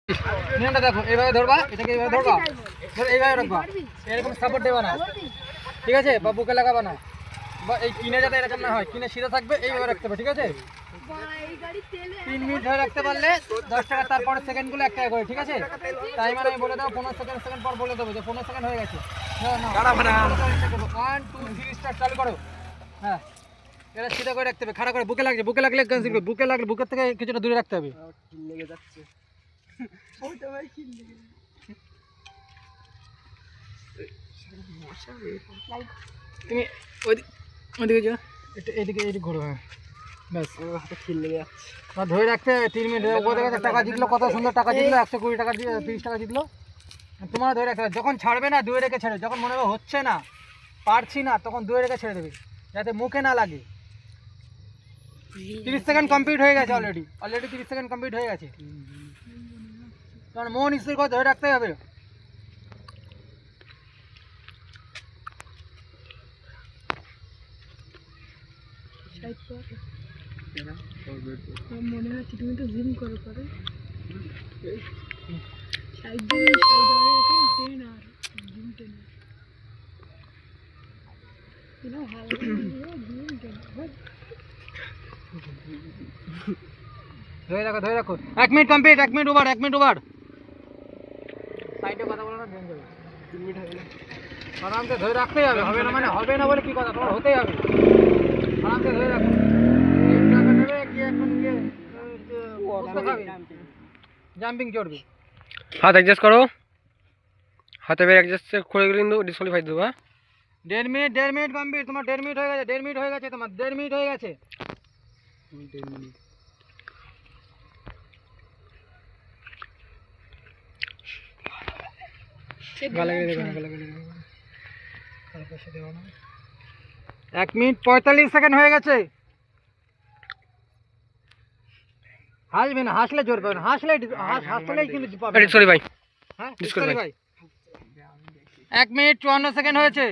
নিয়মটা দেখো, এইভাবে ধরবা, এটাকে এইভাবে ধরবা, ধরে এইভাবে রাখবা, এরকম সাপোর্ট দেবা না, ঠিক আছে? বা বুকে লাগাবা না, বা এই কিনে যাতে এরকম না হয়, কিনে সিধা থাকবে, এইভাবে রাখতে হবে, ঠিক আছে? 3 মিনিট ধরে রাখতে পারলে 10 টাকা, তারপরে সেকেন্ডগুলো 1 টাকা করে, ঠিক আছে? টাইমার আমি বলে দেবো, 15 সেকেন্ড পর বলে দেবো যে 15 সেকেন্ড হয়ে গেছে। 1 2 3 স্টার্ট, চালু করো। হ্যাঁ, এটা সিধা করে রাখতে হবে, খাড়া করে, বুকে লাগলে ক্যান্সেল করবে, বুকে লাগলে বুকের থেকে কিছুটা দূরে রাখতে হবে। লেগে যাচ্ছে ওইটা ভাই কি লেগে তুমি ওইদিকে যাও, এদিকে ঘোরো। হ্যাঁ, ব্যাস, হাতে খিল লেগে যাচ্ছে। ধরে রাখতে 3 মিনিট। ওদের কাছে টাকা জিতলো, কত সুন্দর টাকা জিতলো, 120 টাকা, 30 টাকা জিতলো। তোমার ধরে রাখতে হবে, যখন ছাড়বে না দূরে রেখে ছেড়ে, যখন মনে হবে হচ্ছে না, পারছি না, তখন দূরে রেখে ছেড়ে দেবে, যাতে মুখে না লাগে। 30 সেকেন্ড কমপ্লিট হয়ে গেছে, অলরেডি 30 সেকেন্ড কমপ্লিট হয়ে গেছে। তোমার মন স্থির করে ধরে রাখতে হবে। মনে হচ্ছে তুমি তো জিম করো করে ধরে রাখো 1 মিনিট কমপ্লিট, 1 মিনিট ওভার। সাইডে কথা বলো না, দেন যাবে। 3 মিনিট হয়ে গেল। আরামসে ধরে রাখতেই হবে, হবে না মানে হবে না বলে কি কথা, তোমার হতেই হবে। আরামসে ধরে রাখো। জাম্পিং চড়বে, হাত অ্যাডজাস্ট করো, হাতে বের অ্যাডজাস্ট করে গেলে কিন্তু ডিসকোয়ালিফাই দেবো। 1.5 মিনিট কমপ্লিট, তোমার 1.5 মিনিট হয়ে গেছে, 1.5 মিনিট হয়ে গেছে, তোমার 1.5 মিনিট হয়ে গেছে। গালাগালি দেবে না, গালাগালি দেবে না। 1 মিনিট 45 সেকেন্ড হয়ে গেছে। হাসবে না, হাসলে জোর পাবে না, হাসলেই কিন্তু পাবে। সরি ভাই, হ্যাঁ, ডিসকোয়ালিফাই। 1 মিনিট 54 সেকেন্ড হয়েছে।